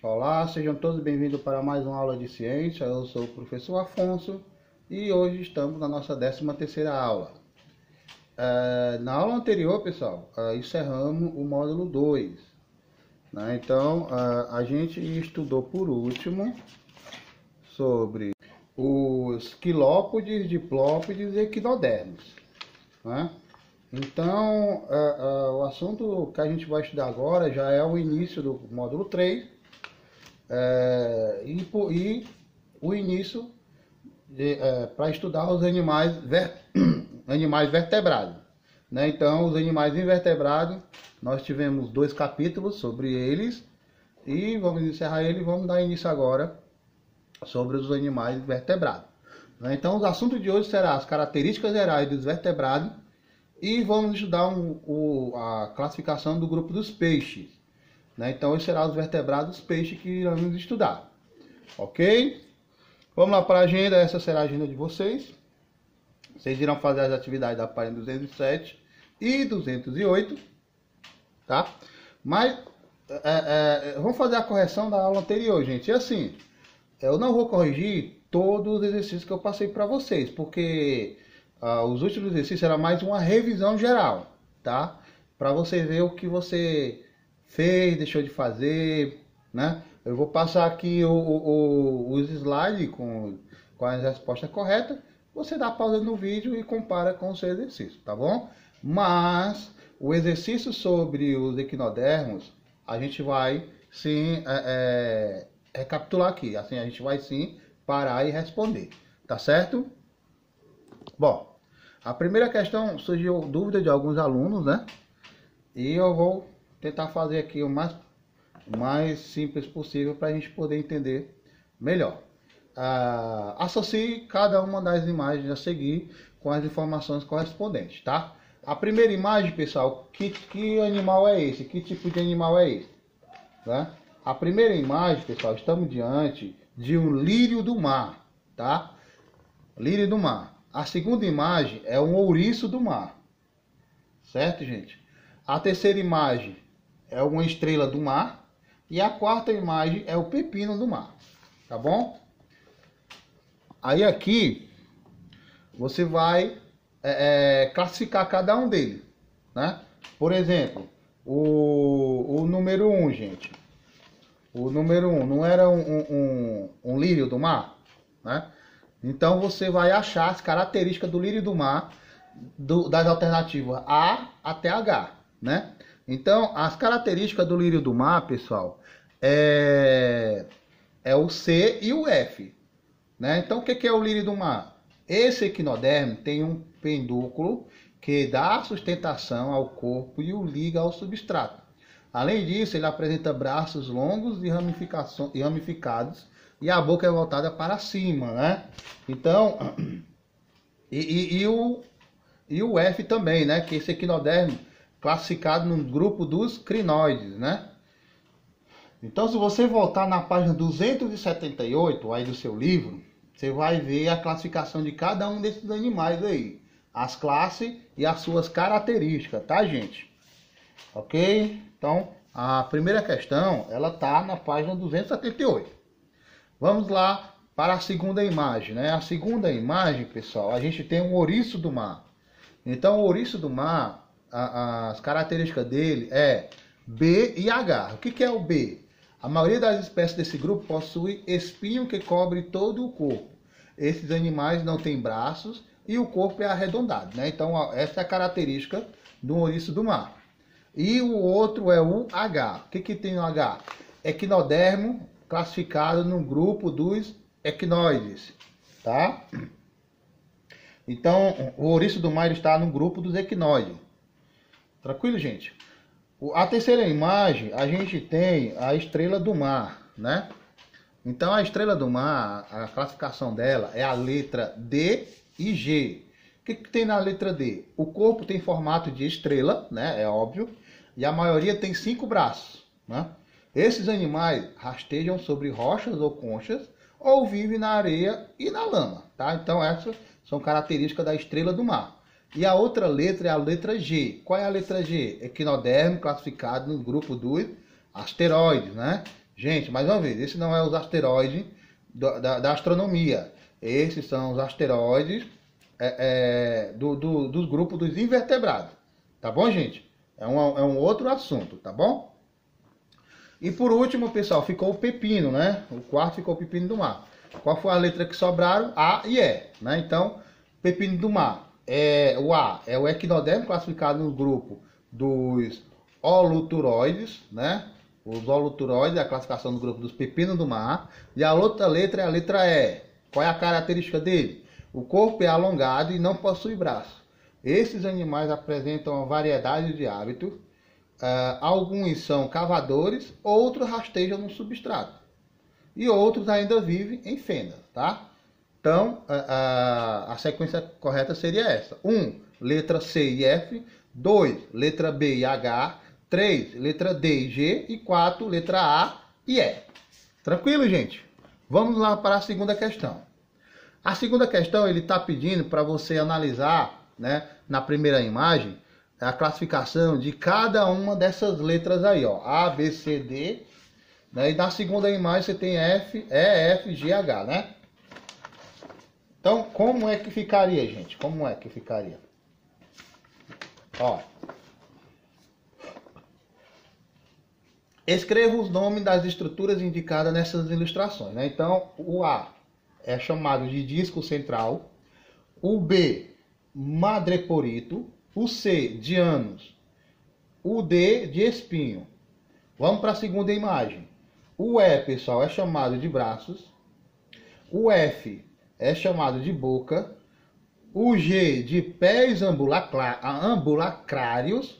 Olá, sejam todos bem-vindos para mais uma aula de ciência. Eu sou o professor Afonso e hoje estamos na nossa 13ª aula. Na aula anterior, pessoal, encerramos o módulo 2. Né? Então, a gente estudou por último sobre os quilópodes, diplópodes e equinodermos. Né? Então, o assunto que a gente vai estudar agora já é o início do módulo 3. E o início para estudar os animais vertebrados. Né? Então, os animais invertebrados, nós tivemos 2 capítulos sobre eles e vamos encerrar ele e vamos dar início agora sobre os animais vertebrados. Né? Então, o assunto de hoje será as características gerais dos vertebrados e vamos estudar a classificação do grupo dos peixes. Né? Então, esse será os vertebrados peixes que iremos estudar. Ok? Vamos lá para a agenda. Essa será a agenda de vocês. Vocês irão fazer as atividades da página 207 e 208. Tá? Mas, vamos fazer a correção da aula anterior, gente. E assim, eu não vou corrigir todos os exercícios que eu passei para vocês, porque os últimos exercícios era mais uma revisão geral. Tá? Para você ver o que você fez, deixou de fazer, né? Eu vou passar aqui os slides com as respostas corretas. Você dá pausa no vídeo e compara com o seu exercício, tá bom? Mas o exercício sobre os equinodermos, a gente vai sim recapitular aqui. Assim, a gente vai sim parar e responder, tá certo? Bom, a primeira questão surgiu dúvida de alguns alunos, né? E eu vou tentar fazer aqui o mais simples possível para a gente poder entender melhor. Associe cada uma das imagens a seguir com as informações correspondentes, tá? A primeira imagem, pessoal, que animal é esse? Que tipo de animal é esse? Né? A primeira imagem, pessoal, estamos diante de um lírio do mar, tá? Lírio do mar. A segunda imagem é um ouriço do mar, certo, gente? A terceira imagem é uma estrela do mar. E a quarta imagem é o pepino do mar. Tá bom? Aí aqui, você vai classificar cada um deles. Né? Por exemplo, o número 1, gente. O número 1 não era um lírio do mar? Né? Então você vai achar as características do lírio do mar das alternativas A até H. Né? Então, as características do lírio do mar, pessoal, é o C e o F. Né? Então, o que é o lírio do mar? Esse equinoderme tem um pedúnculo que dá sustentação ao corpo e o liga ao substrato. Além disso, ele apresenta braços longos e ramificados e a boca é voltada para cima. Né? Então, e o F também, né? Que esse equinoderme classificado no grupo dos crinoides, né? Então, se você voltar na página 278 aí do seu livro, você vai ver a classificação de cada um desses animais aí, as classes e as suas características, tá, gente? Ok? Então, a primeira questão, ela tá na página 278. Vamos lá para a segunda imagem, né? A segunda imagem, pessoal, a gente tem um ouriço do mar. Então, o ouriço do mar, as características dele é B e H. O que é o B? A maioria das espécies desse grupo possui espinho que cobre todo o corpo. Esses animais não têm braços e o corpo é arredondado. Né? Então, essa é a característica do ouriço do mar. E o outro é o H. O que tem o H? Equinodermo classificado no grupo dos equinoides. Tá? Então, o ouriço do mar está no grupo dos equinoides. Tranquilo, gente? A terceira imagem, a gente tem a estrela do mar, né? Então, a estrela do mar, a classificação dela é a letra D e G. O que tem na letra D? O corpo tem formato de estrela, né? É óbvio. E a maioria tem 5 braços, né? Esses animais rastejam sobre rochas ou conchas ou vivem na areia e na lama, tá? Então, essas são características da estrela do mar. E a outra letra é a letra G. Qual é a letra G? Equinoderme classificado no grupo dos asteroides, né? Gente, mais uma vez, esse não é os asteroides da astronomia. Esses são os asteroides dos grupos dos invertebrados. Tá bom, gente? É um outro assunto, tá bom? E por último, pessoal, ficou o pepino, né? O quarto ficou o pepino do mar. Qual foi a letra que sobraram? A e E, né? Então, pepino do mar. O A é o equinodermo, classificado no grupo dos holuturoides, né? Os holuturoides é a classificação do grupo dos pepinos do mar. E a outra letra é a letra E. Qual é a característica dele? O corpo é alongado e não possui braço. Esses animais apresentam uma variedade de hábitos. Alguns são cavadores, outros rastejam no substrato. E outros ainda vivem em fendas, tá? Então, a sequência correta seria essa. 1, letra C e F. 2, letra B e H. 3, letra D e G. E 4, letra A e E. Tranquilo, gente? Vamos lá para a segunda questão. A segunda questão, ele está pedindo para você analisar, né, na primeira imagem, a classificação de cada uma dessas letras aí, ó. A, B, C, D. Né? E na segunda imagem você tem F, E, F, G, H, né? Então, como é que ficaria, gente? Como é que ficaria? Ó. Escreva os nomes das estruturas indicadas nessas ilustrações, né? Então, o A é chamado de disco central, o B, madreporito, o C, de ânus, o D, de espinho. Vamos para a segunda imagem. O E, pessoal, é chamado de braços, o F é chamado de boca, o G, de pés ambulacrários,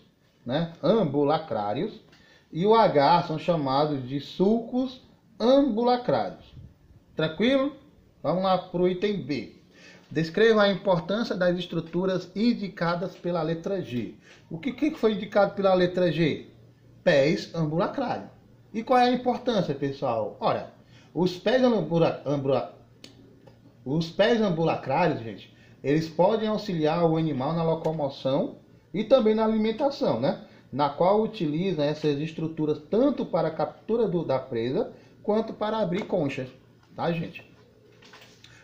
né? Ambulacrários, e o H são chamados de sulcos ambulacrários. Tranquilo? Vamos lá para o item B. Descreva a importância das estruturas indicadas pela letra G. O que foi indicado pela letra G? Pés ambulacrários. E qual é a importância, pessoal? Olha, os pés ambulacrários, gente, eles podem auxiliar o animal na locomoção e também na alimentação, né? Na qual utilizam essas estruturas tanto para a captura da presa quanto para abrir conchas, tá, gente?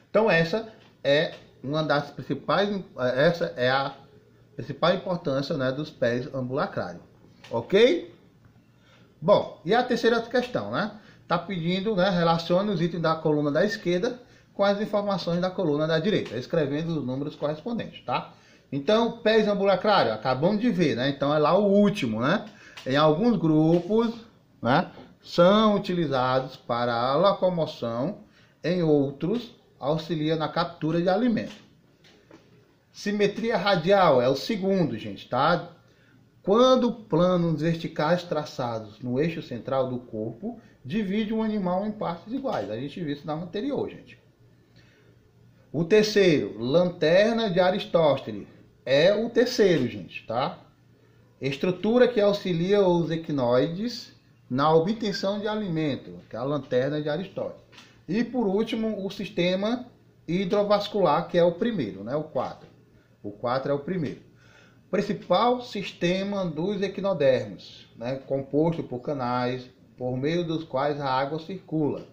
Então essa é uma das principais, essa é a principal importância, né, dos pés ambulacrários, ok? Bom, e a terceira questão, né? Tá pedindo, né, relacione os itens da coluna da esquerda com as informações da coluna da direita, escrevendo os números correspondentes, tá? Então, pés ambulacrários, acabamos de ver, né? Então é lá o último, né? Em alguns grupos, né, são utilizados para a locomoção, em outros auxilia na captura de alimento. Simetria radial é o segundo, gente, tá? Quando planos verticais traçados no eixo central do corpo divide um animal em partes iguais. A gente viu isso na anterior, gente. O terceiro, lanterna de Aristóteles, é o terceiro, gente, tá? Estrutura que auxilia os equinoides na obtenção de alimento, que é a lanterna de Aristóteles. E por último, o sistema hidrovascular, que é o primeiro, né? O 4. O 4 é o primeiro. Principal sistema dos equinodermos, né? Composto por canais, por meio dos quais a água circula.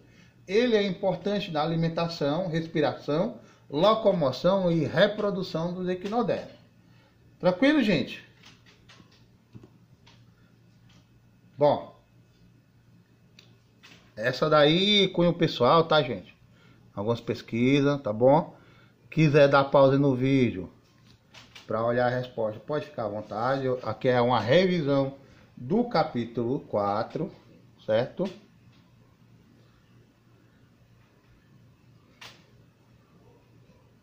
Ele é importante na alimentação, respiração, locomoção e reprodução dos equinodermos. Tranquilo, gente? Bom, essa daí cunho pessoal, tá, gente? Algumas pesquisas, tá bom? Quiser dar pausa no vídeo para olhar a resposta, pode ficar à vontade. Aqui é uma revisão do capítulo 4, certo?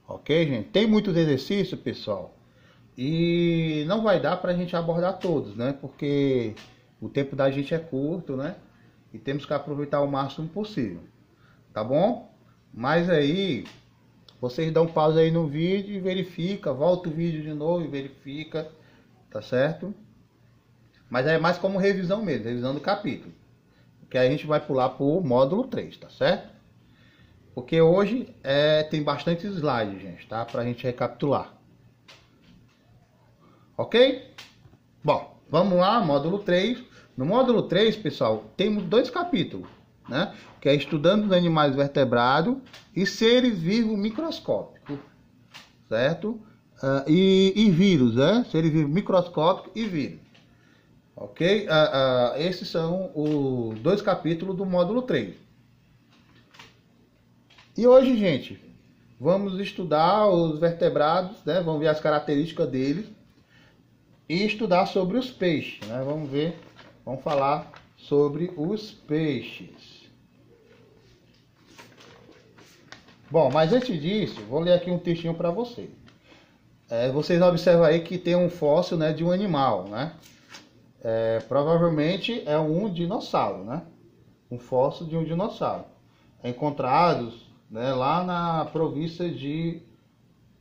Ok, gente? Tem muitos exercícios, pessoal, e não vai dar para a gente abordar todos, né? Porque o tempo da gente é curto, né? E temos que aproveitar o máximo possível, tá bom? Mas aí, vocês dão pausa aí no vídeo e verifica, volta o vídeo de novo e verifica, tá certo? Mas é mais como revisão mesmo, revisão do capítulo. Que a gente vai pular para o módulo 3, tá certo? Porque hoje tem bastante slides, gente, tá? Pra gente recapitular. Ok? Bom, vamos lá, módulo 3. No módulo 3, pessoal, temos 2 capítulos. né? Que é estudando os animais vertebrados e seres vivos microscópicos, certo? E vírus, né? Seres vivos microscópicos e vírus. Ok? Esses são os 2 capítulos do módulo 3. E hoje, gente, vamos estudar os vertebrados, né? Vamos ver as características deles e estudar sobre os peixes, né? Vamos falar sobre os peixes. Bom, mas antes disso, vou ler aqui um textinho para vocês. Vocês observam aí que tem um fóssil, né, de um animal, né? Provavelmente é um dinossauro, né? Um fóssil de um dinossauro. Encontrados, né, lá na província de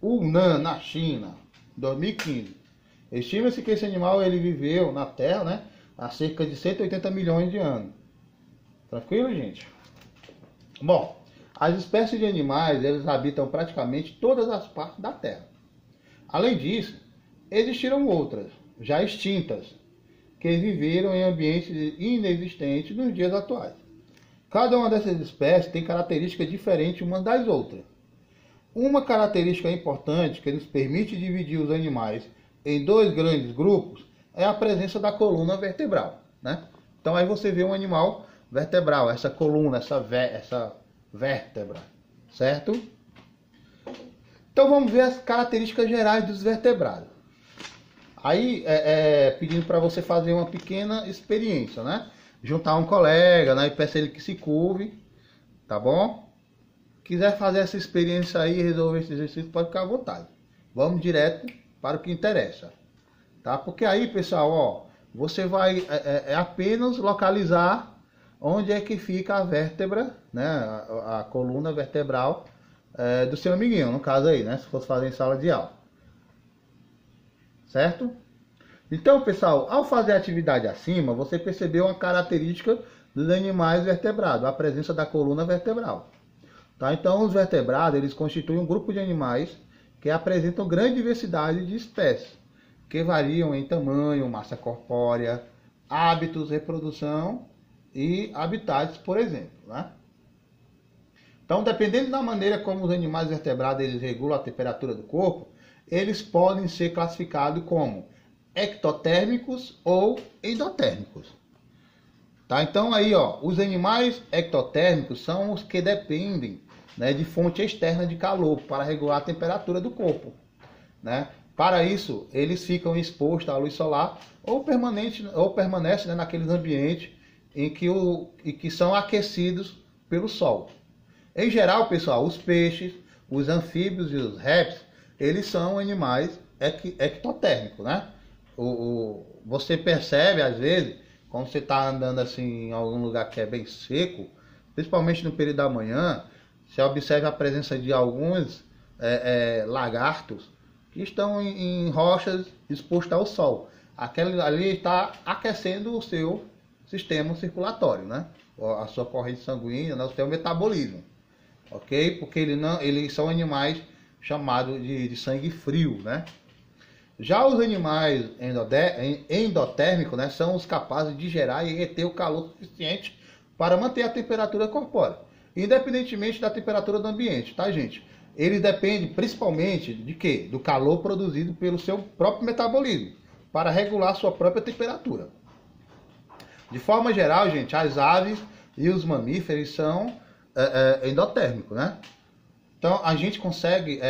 Hunan, na China, em 2015. Estima-se que esse animal ele viveu na Terra, né, há cerca de 180 milhões de anos. Tranquilo, gente? Bom, as espécies de animais eles habitam praticamente todas as partes da Terra. Além disso, existiram outras, já extintas, que viveram em ambientes inexistentes nos dias atuais. Cada uma dessas espécies tem características diferentes umas das outras. Uma característica importante que nos permite dividir os animais em 2 grandes grupos é a presença da coluna vertebral, né? Então aí você vê um animal vertebral, essa coluna, essa vértebra, certo? Então vamos ver as características gerais dos vertebrados. Aí pedindo para você fazer uma pequena experiência, né? Juntar um colega, né? E peça ele que se curve, tá bom? Quiser fazer essa experiência aí e resolver esse exercício, pode ficar à vontade. Vamos direto para o que interessa, tá? Porque aí, pessoal, ó, você vai apenas localizar onde é que fica a vértebra, né? A coluna vertebral do seu amiguinho, no caso aí, né? Se fosse fazer em sala de aula, certo? Então, pessoal, ao fazer a atividade acima, você percebeu uma característica dos animais vertebrados, a presença da coluna vertebral. Tá? Então, os vertebrados, eles constituem um grupo de animais que apresentam grande diversidade de espécies, que variam em tamanho, massa corpórea, hábitos, reprodução e habitats, por exemplo, né? Então, dependendo da maneira como os animais vertebrados eles regulam a temperatura do corpo, eles podem ser classificados como ectotérmicos ou endotérmicos. Tá? Então aí, ó, os animais ectotérmicos são os que dependem, né, de fonte externa de calor para regular a temperatura do corpo, né? Para isso, eles ficam expostos à luz solar ou permanecem, né, naqueles ambientes em que são aquecidos pelo sol. Em geral, pessoal, os peixes, os anfíbios e os répteis, eles são animais ectotérmicos, né? Você percebe, às vezes, quando você está andando assim em algum lugar que é bem seco, principalmente no período da manhã, você observa a presença de alguns lagartos que estão em rochas expostas ao sol. Aquele ali está aquecendo o seu sistema circulatório, né? A sua corrente sanguínea, né? O seu metabolismo, ok? Porque eles são animais chamados de sangue frio, né? Já os animais endotérmicos, né, são os capazes de gerar e reter o calor suficiente para manter a temperatura corpórea, independentemente da temperatura do ambiente, tá, gente? Eles dependem principalmente de quê? Do calor produzido pelo seu próprio metabolismo, para regular sua própria temperatura. De forma geral, gente, as aves e os mamíferos são endotérmicos, né? Então, a gente consegue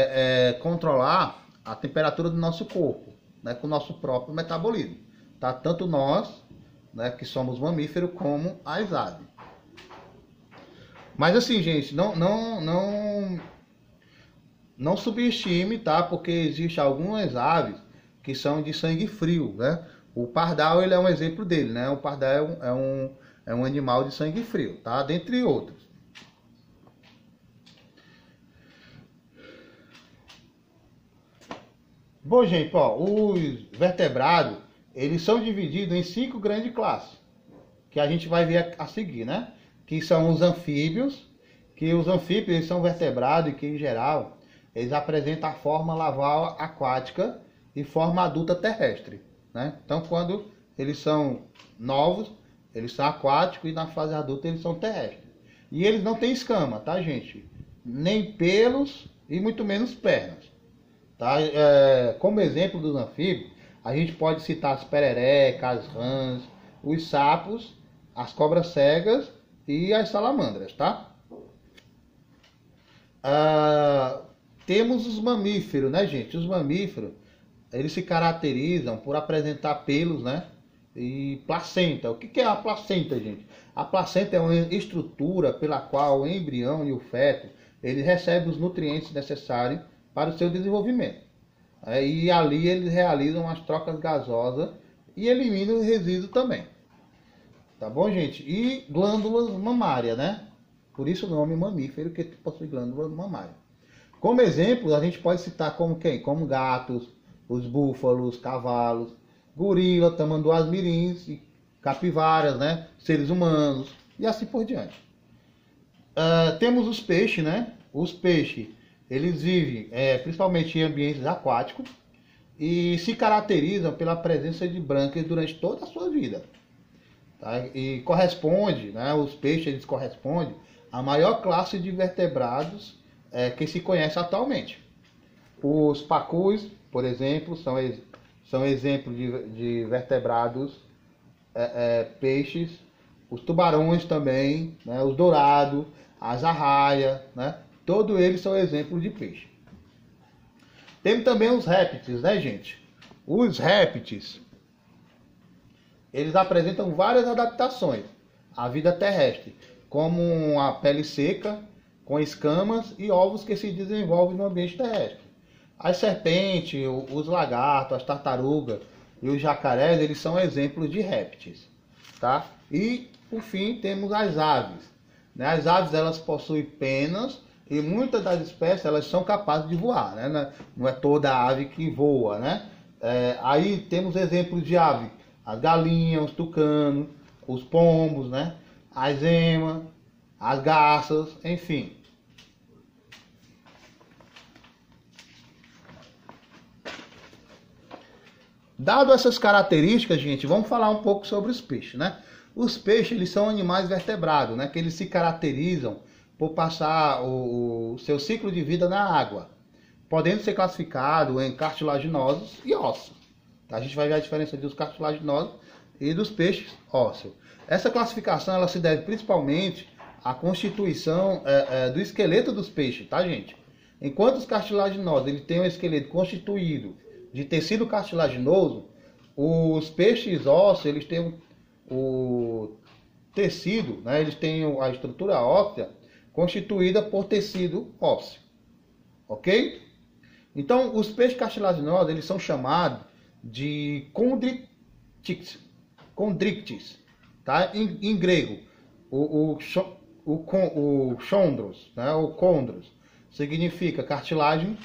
controlar a temperatura do nosso corpo, né, com o nosso próprio metabolismo, tá? Tanto nós, né, que somos mamíferos, como as aves. Mas assim, gente, não subestime, tá? Porque existem algumas aves que são de sangue frio, né? O pardal, ele é um exemplo dele, né? O pardal é um animal de sangue frio, tá? Dentre outros. Bom, gente, ó, os vertebrados, eles são divididos em 5 grandes classes, que a gente vai ver a seguir, né? Que são os anfíbios, que os anfíbios eles são vertebrados e que, em geral, eles apresentam a forma larval aquática e forma adulta terrestre, né? Então, quando eles são novos, eles são aquáticos, e na fase adulta eles são terrestres. E eles não têm escama, tá, gente? Nem pelos e muito menos pernas. Tá? Como exemplo dos anfíbios, a gente pode citar as pererecas, as rãs, os sapos, as cobras cegas e as salamandras, tá? Temos os mamíferos, né, gente? Os mamíferos, eles se caracterizam por apresentar pelos, né? E placenta. O que é a placenta, gente? A placenta é uma estrutura pela qual o embrião e o feto eles recebem os nutrientes necessários para o seu desenvolvimento. E ali eles realizam as trocas gasosas e eliminam os resíduos também. Tá bom, gente? E glândulas mamárias, né? Por isso o nome mamífero, que possui glândulas mamárias. Como exemplo, a gente pode citar como quem? Como gatos, os búfalos, cavalos, gorila, tamanduás mirins e capivaras, né? Seres humanos e assim por diante. Temos os peixes, né? Os peixes, eles vivem principalmente em ambientes aquáticos e se caracterizam pela presença de brânquias durante toda a sua vida. Tá? E corresponde, né? Os peixes eles correspondem à maior classe de vertebrados que se conhece atualmente. Os pacus, por exemplo, são exemplos de vertebrados, peixes. Os tubarões também, né? Os dourados, as arraias, né? Todos eles são exemplos de peixe. Temos também os répteis, né, gente? Os répteis, eles apresentam várias adaptações à vida terrestre, como a pele seca, com escamas e ovos que se desenvolvem no ambiente terrestre. As serpentes, os lagartos, as tartarugas e os jacarés, eles são exemplos de répteis, tá? E, por fim, temos as aves. Né? As aves, elas possuem penas e muitas das espécies, elas são capazes de voar, né? Não é toda ave que voa, né? Aí temos exemplos de ave, as galinhas, os tucanos, os pombos, né? As emas, as garças, enfim. Dado essas características, gente, vamos falar um pouco sobre os peixes, né? Os peixes, eles são animais vertebrados, né? Que eles se caracterizam por passar o seu ciclo de vida na água, podendo ser classificado em cartilaginosos e ósseos. A gente vai ver a diferença dos cartilaginosos e dos peixes ósseos. Essa classificação ela se deve principalmente à constituição do esqueleto dos peixes, tá, gente? Enquanto os cartilaginosos eles têm um esqueleto constituído de tecido cartilaginoso, os peixes ósseos eles têm o tecido, né? Eles têm a estrutura óssea constituída por tecido ósseo, ok? Então, os peixes cartilaginosos eles são chamados de chondrichthyes, tá? Em grego, o chondros, né? O chondros significa cartilagem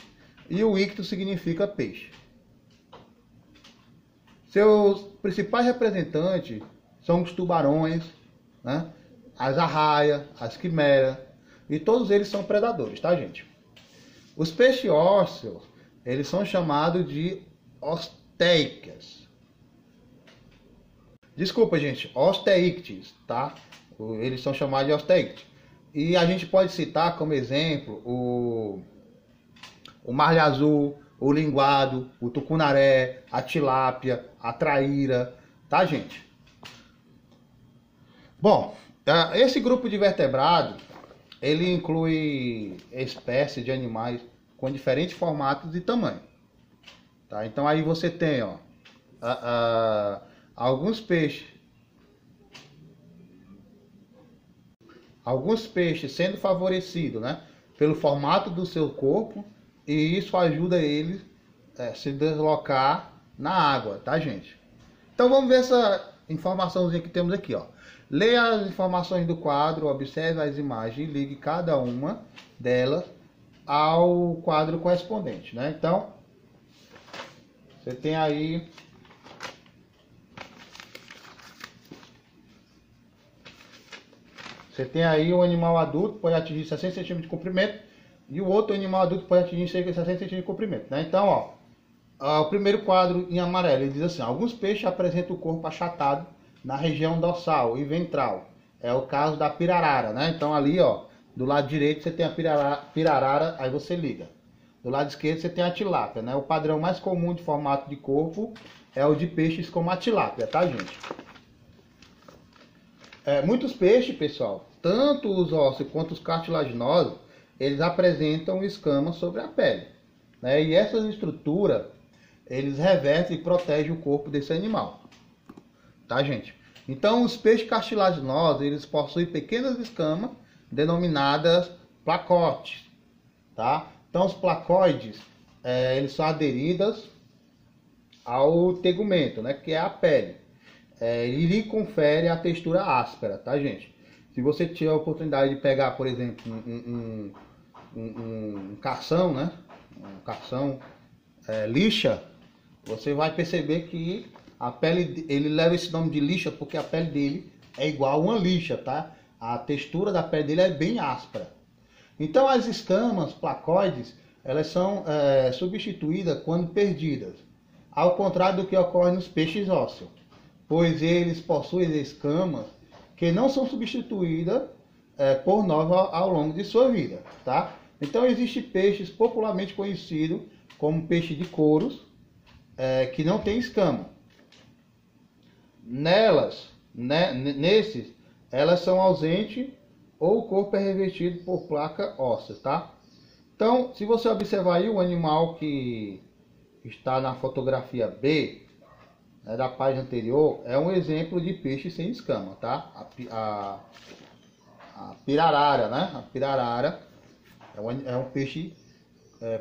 e o ictus significa peixe. Seus principais representantes são os tubarões, né? As arraias, as quimeras, e todos eles são predadores, tá, gente? Os peixes ósseos, eles são chamados de osteicas. Desculpa, gente, osteictes, tá? Eles são chamados de osteictes. E a gente pode citar como exemplo o marlin azul, o linguado, o tucunaré, a tilápia, a traíra, tá, gente? Bom, esse grupo de vertebrados, ele inclui espécies de animais com diferentes formatos e tamanhos. Tá? Então aí você tem alguns peixes sendo favorecidos, né, pelo formato do seu corpo, e isso ajuda eles a se deslocar na água, tá, gente? Então vamos ver essa informaçãozinha que temos aqui, ó. Leia as informações do quadro, observe as imagens e ligue cada uma delas ao quadro correspondente, né? Então, você tem aí um animal adulto que pode atingir 60 centímetros de comprimento e o outro animal adulto pode atingir cerca de 60 centímetros de comprimento, né? Então, ó, o primeiro quadro em amarelo, ele diz assim: alguns peixes apresentam o corpo achatado na região dorsal e ventral. É o caso da pirarara, né? Então ali, ó, do lado direito você tem a pirarara, aí você liga. Do lado esquerdo você tem a tilápia, né? O padrão mais comum de formato de corpo é o de peixes como a tilápia, tá, gente? Muitos peixes, pessoal, tanto os ósseos quanto os cartilaginosos, eles apresentam escamas sobre a pele, né? E essas estruturas, eles revertem e protegem o corpo desse animal, tá, gente? Então, os peixes cartilaginosos, eles possuem pequenas escamas denominadas placotes, tá? Então, os placoides, eles são aderidos ao tegumento, né, que é a pele. Ele lhe confere a textura áspera, tá, gente? Se você tiver a oportunidade de pegar, por exemplo, um carção, né, um carção lixa, você vai perceber que a pele, ele leva esse nome de lixa porque a pele dele é igual a uma lixa, tá? A textura da pele dele é bem áspera. Então as escamas placoides, elas são substituídas quando perdidas, ao contrário do que ocorre nos peixes ósseos, pois eles possuem escamas que não são substituídas por nós ao longo de sua vida, tá? Então existem peixes popularmente conhecidos como peixe de couros, que não tem escama. Nesses, elas são ausentes ou o corpo é revestido por placa óssea, tá? Então, se você observar aí o animal que está na fotografia B, da página anterior, é um exemplo de peixe sem escama, tá? A pirarara, né? A pirarara é um peixe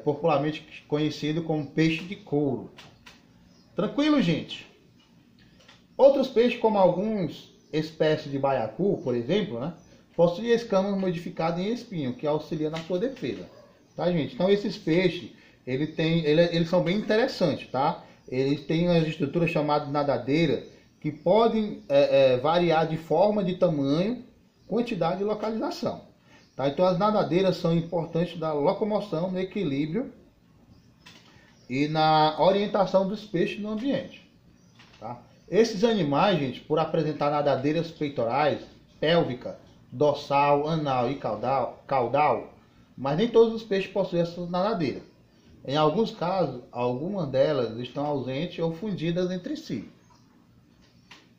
popularmente conhecido como peixe de couro. Tranquilo, gente? Outros peixes, como algumas espécies de baiacu, por exemplo, né, possuem escamas modificadas em espinho, que auxilia na sua defesa. Tá, gente? Então esses peixes, eles são bem interessantes, tá? Eles têm as estruturas chamadas nadadeiras, que podem variar de forma, de tamanho, quantidade e localização. Tá? Então as nadadeiras são importantes na locomoção, no equilíbrio e na orientação dos peixes no ambiente. Tá? Esses animais, gente, por apresentar nadadeiras peitorais, pélvica, dorsal, anal e caudal, mas nem todos os peixes possuem essas nadadeiras. Em alguns casos, algumas delas estão ausentes ou fundidas entre si.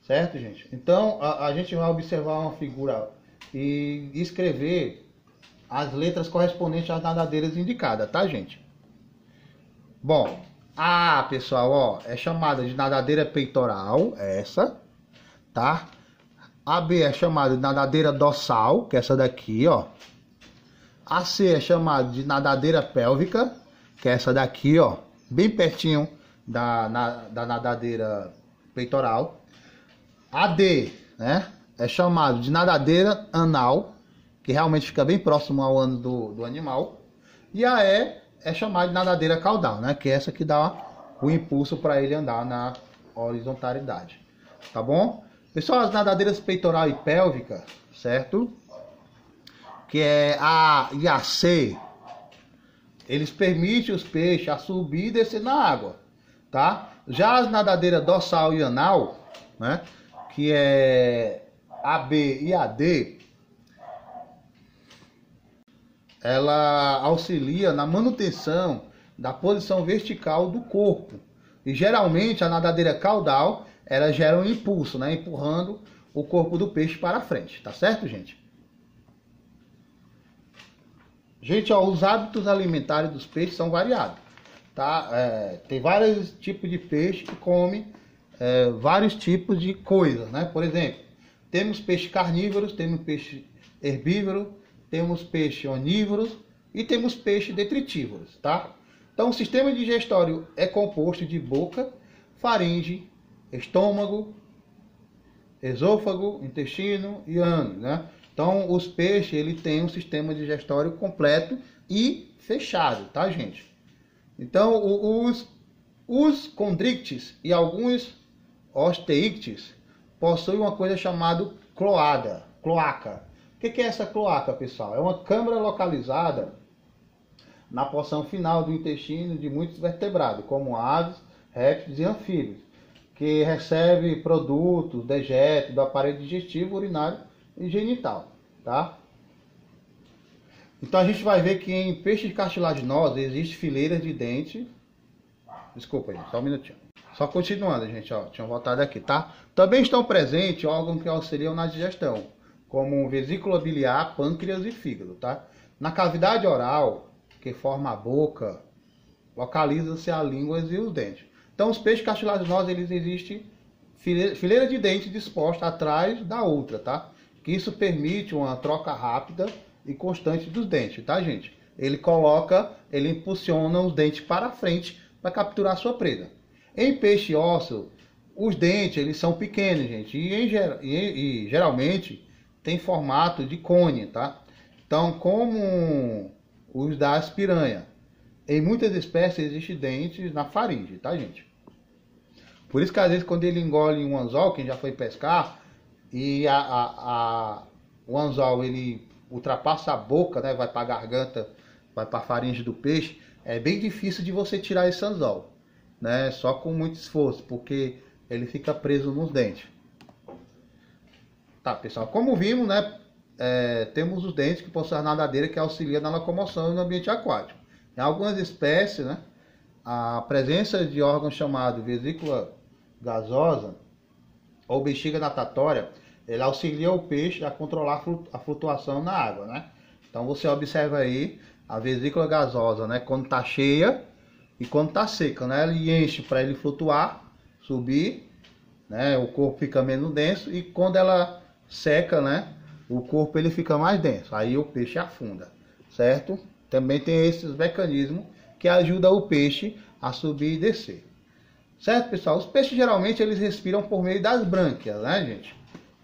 Certo, gente? Então, a gente vai observar uma figura e escrever as letras correspondentes às nadadeiras indicadas, tá, gente? Bom, A, pessoal, ó, é chamada de nadadeira peitoral, essa, tá? A B é chamada de nadadeira dorsal, que é essa daqui, ó. A C é chamada de nadadeira pélvica, que é essa daqui, ó, bem pertinho da nadadeira peitoral. A D, né, é chamada de nadadeira anal, que realmente fica bem próximo ao ânus do animal. E a E é chamada de nadadeira caudal, né, que é essa que dá o impulso para ele andar na horizontalidade. Tá bom? Pessoal, as nadadeiras peitoral e pélvica, certo? Que é a A e a C, eles permitem os peixes a subir e descer na água, tá? Já as nadadeiras dorsal e anal, né, que é a B e a D, ela auxilia na manutenção da posição vertical do corpo. E geralmente a nadadeira caudal, ela gera um impulso, né, empurrando o corpo do peixe para frente, tá certo, gente? Gente, ó, os hábitos alimentares dos peixes são variados, tá? Tem vários tipos de peixe que comem vários tipos de coisas, né? Por exemplo, temos peixes carnívoros, temos peixe herbívoro, temos peixes onívoros e temos peixes detritívoros, tá? Então, o sistema digestório é composto de boca, faringe, estômago, esôfago, intestino e ânus, né? Então, os peixes, ele tem um sistema digestório completo e fechado, tá, gente? Então, os condrictes e alguns osteíctes possuem uma coisa chamada cloaca. O que é essa cloaca, pessoal? É uma câmara localizada na porção final do intestino de muitos vertebrados, como aves, répteis e anfíbios, que recebe produtos, dejetos do aparelho digestivo, urinário e genital, tá? Então a gente vai ver que em peixes cartilaginosos existe fileiras de dente. Desculpa, gente, só um minutinho. Só continuando, gente, ó, tinha voltado aqui, tá? Também estão presentes órgãos que auxiliam na digestão, como vesícula biliar, pâncreas e fígado, tá? Na cavidade oral, que forma a boca, localiza-se a língua e os dentes. Então, os peixes cartilaginosos, eles existem fileira de dentes disposta atrás da outra, tá? Que isso permite uma troca rápida e constante dos dentes, tá, gente? Ele impulsiona os dentes para frente para capturar a sua presa. Em peixe ósseo, os dentes, eles são pequenos, gente, e geralmente tem formato de cone, tá? Então, como os das piranha, em muitas espécies existem dentes na faringe, tá, gente? Por isso que às vezes quando ele engole um anzol, quem já foi pescar, e o anzol ele ultrapassa a boca, né, vai para a garganta, vai para a faringe do peixe, é bem difícil de você tirar esse anzol, né? Só com muito esforço, porque ele fica preso nos dentes. Tá, pessoal, como vimos, né, temos os dentes que possuem a nadadeira que auxilia na locomoção no ambiente aquático. Em algumas espécies, né, a presença de órgãos chamados vesícula gasosa ou bexiga natatória, ele auxilia o peixe a controlar a flutuação na água, né? Então você observa aí a vesícula gasosa, né, quando está cheia e quando está seca, né? Ele enche para ele flutuar, subir, né? O corpo fica menos denso, e quando ela seca, né, o corpo ele fica mais denso. Aí o peixe afunda, certo? Também tem esses mecanismos que ajudam o peixe a subir e descer. Certo, pessoal? Os peixes geralmente eles respiram por meio das brânquias, né, gente?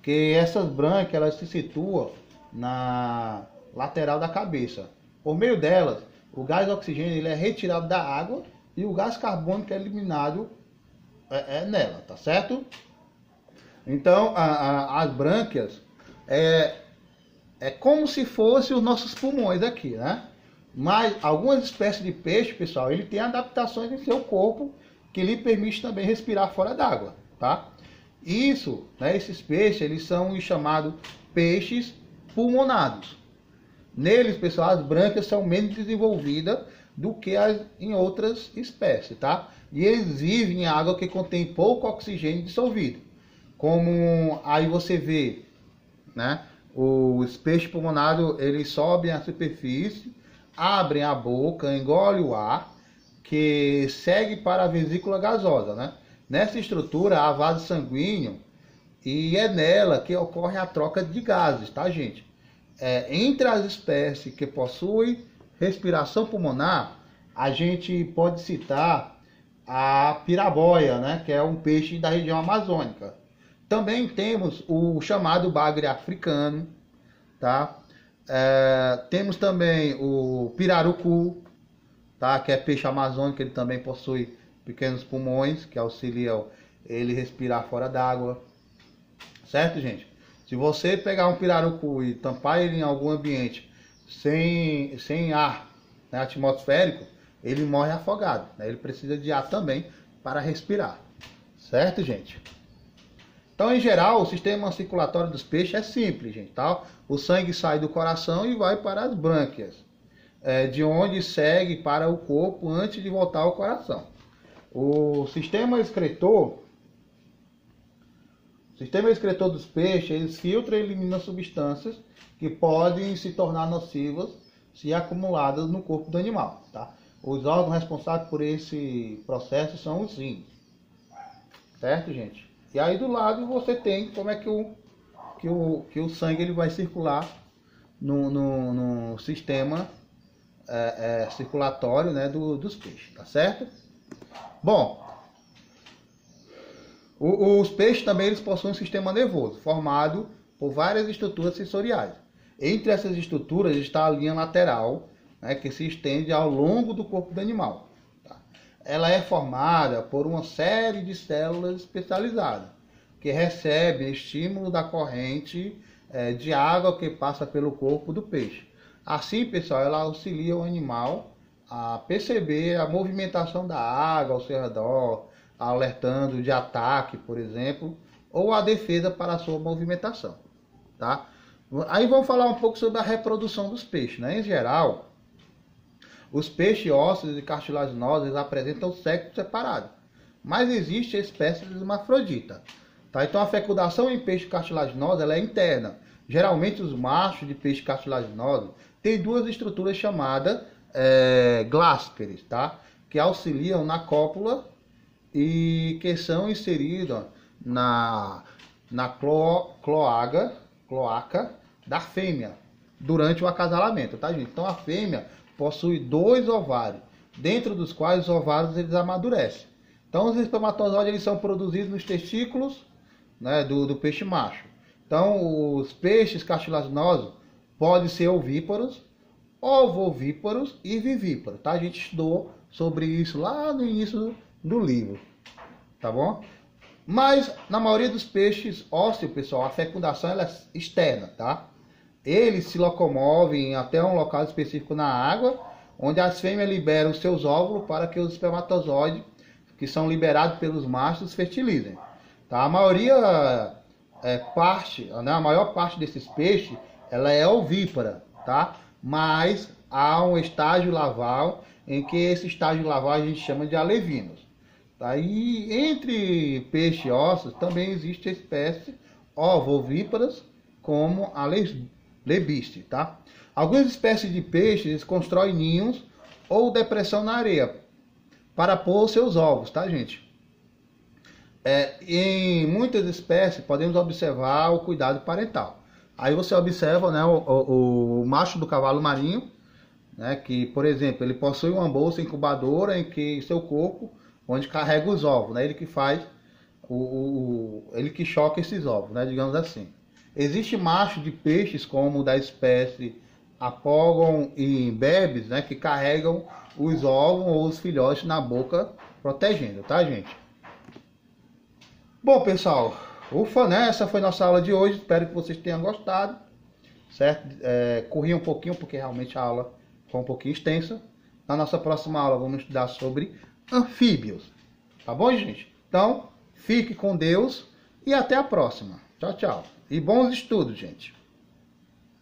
Que essas brânquias elas se situam na lateral da cabeça. Por meio delas, o gás oxigênio ele é retirado da água e o gás carbônico é eliminado nela, tá certo? Então, as brânquias é como se fossem os nossos pulmões aqui, né? Mas algumas espécies de peixe, pessoal, ele tem adaptações em seu corpo que lhe permite também respirar fora d'água, tá? Isso, né, esses peixes, eles são chamados peixes pulmonados. Neles, pessoal, as brânquias são menos desenvolvidas do que em outras espécies, tá? E eles vivem em água que contém pouco oxigênio dissolvido. Como aí você vê, né? Os peixes pulmonados, eles sobem à superfície, abrem a boca, engolem o ar, que segue para a vesícula gasosa, né? Nessa estrutura há vaso sanguíneo e é nela que ocorre a troca de gases, tá, gente? Entre as espécies que possuem respiração pulmonar, a gente pode citar a piraboia, né? Que é um peixe da região amazônica. Também temos o chamado bagre africano, tá? Temos também o pirarucu, tá? Que é peixe amazônico, ele também possui pequenos pulmões que auxiliam ele respirar fora d'água, certo, gente? Se você pegar um pirarucu e tampar ele em algum ambiente sem ar, né, atmosférico, ele morre afogado, né? Ele precisa de ar também para respirar, certo, gente? Então, em geral, o sistema circulatório dos peixes é simples, gente, tá? O sangue sai do coração e vai para as brânquias, de onde segue para o corpo antes de voltar ao coração. O sistema excretor dos peixes, eles filtram e eliminam substâncias que podem se tornar nocivas se acumuladas no corpo do animal, tá? Os órgãos responsáveis por esse processo são os rins, certo, gente? E aí do lado você tem como é que o sangue ele vai circular no sistema circulatório, né, dos peixes, tá certo? Bom, os peixes também eles possuem um sistema nervoso formado por várias estruturas sensoriais. Entre essas estruturas está a linha lateral, né, que se estende ao longo do corpo do animal. Tá? Ela é formada por uma série de células especializadas que recebem estímulo da corrente de água que passa pelo corpo do peixe. Assim, pessoal, ela auxilia o animal a perceber a movimentação da água ao seu redor, alertando de ataque, por exemplo, ou a defesa para a sua movimentação, tá? Aí vamos falar um pouco sobre a reprodução dos peixes, né? Em geral, os peixes ósseos e cartilaginosos apresentam sexo separado, mas existe espécies hermafrodita, tá? Então a fecundação em peixe cartilaginoso ela é interna. Geralmente os machos de peixe cartilaginoso têm duas estruturas chamadas glásperes, tá? Que auxiliam na cópula e que são inseridas na cloaca da fêmea durante o acasalamento, tá, gente? Então a fêmea possui 2 ovários, dentro dos quais os ovários eles amadurecem. Então os espermatozoides eles são produzidos nos testículos, né, do peixe macho. Então os peixes cartilaginosos podem ser ovíparos, ovovíparos e vivíparos, tá? A gente estudou sobre isso lá no início do livro, tá bom? Mas na maioria dos peixes ósseos, pessoal, a fecundação ela é externa, tá? Eles se locomovem até um local específico na água, onde as fêmeas liberam seus óvulos para que os espermatozoides, que são liberados pelos machos, fertilizem. Tá? A maioria a maior parte desses peixes, ela é ovípara, tá? Mas há um estágio larval, em que esse estágio larval a gente chama de alevinos. Tá? E entre peixes ósseos também existe espécies ovovíparas, como a lebiste, tá? Algumas espécies de peixes constroem ninhos ou depressão na areia para pôr seus ovos, tá, gente? Em muitas espécies podemos observar o cuidado parental. Aí você observa, né, o macho do cavalo marinho, né, que, por exemplo, ele possui uma bolsa incubadora em que seu corpo, onde carrega os ovos, né, ele que faz ele que choca esses ovos, né, digamos assim. Existe macho de peixes como o da espécie Apogon e Imbebes, né, que carregam os ovos ou os filhotes na boca, protegendo, tá, gente? Bom, pessoal, ufa, né? Essa foi nossa aula de hoje. Espero que vocês tenham gostado, certo? Corri um pouquinho porque realmente a aula foi um pouquinho extensa. Na nossa próxima aula vamos estudar sobre anfíbios, tá bom, gente? Então, fique com Deus e até a próxima. Tchau, tchau. E bons estudos, gente.